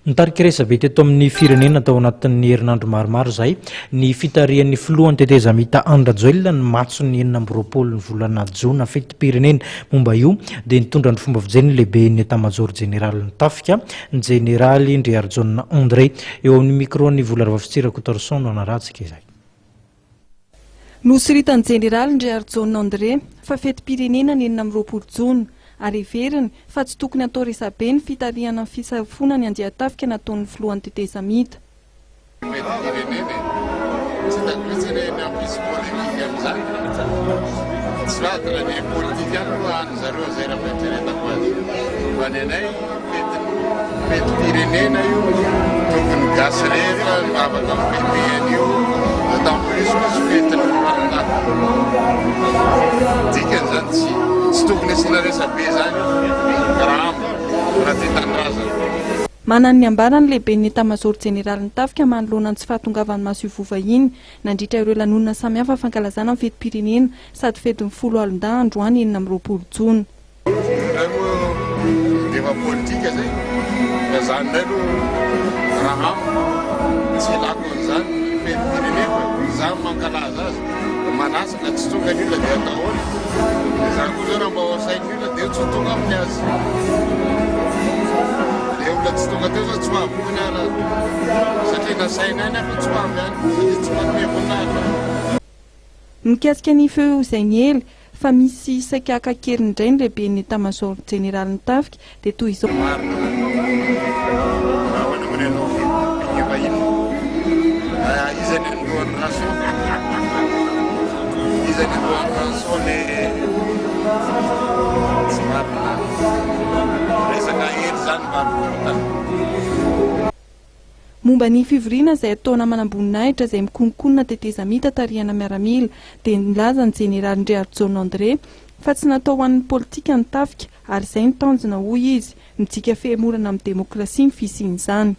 Nitarika resabe teto amin'ny firenena tao anatin'ny herinandro maromaro zay ny fitarihan'ny filohan'ny tetezamita Andry Rajoelina ny matson'ny 4 ny volana Jona feti-pirenena momba io dia nitondra ny fomba fijery lehiben'ny etamazoro jeneralin'ny tafika ny jeneraly Ndriarijaona André eo amin'ny micro-ny volarava fitsirako torson no anaratsika izay. Nosiritan'ny jeneraly Ndriarijaona André fa feti-pirenena ny 4 Jona ary heveriny fa tsy tokony atao resabe ny fitarihan'ny fisafonany andiatafika nataon'ny filohan'ny tetezamita. Manana ny ambarany lehiben'ny etazamazaoro jeneralin'ny tafika manoloana ny tsy fahatongavan'ny masoivova iny nandritra ireo lanonana samihafa fankalazana amin'ny feti-pirenena sady fetin'ny 10 androany 4 Jona. Defa politika zay zany ndray raha tsy lako an'izany feti-pirenena zany mankalaza azy manasaka tsy tonga ny olona dia daholo zany koa zao raha mba sainy olona dia tsy tonga amin'ny azy dia olona tsy tonga teo zao tsy mahavony ala satria nasaina any afa tsy mahavy any satria tsy manome voninahitra. Mikasika ny feo izay ny ely fa misy sakaka kely indray ny lehiben'ny etazamazaoro jeneralin'ny tafika dia toy izao. Momba ny fivoriana izay ataona manamboninahitra izay mikononkonona tetezamita tarihana miaramila dia nilaza ny jeneraly Ndriarijaona André fa tsy natao ho an'ny politika ny tafika ary izay ny tanjona hoy izy midika fihemorana amin'ny demokrasia ny fisian'izany.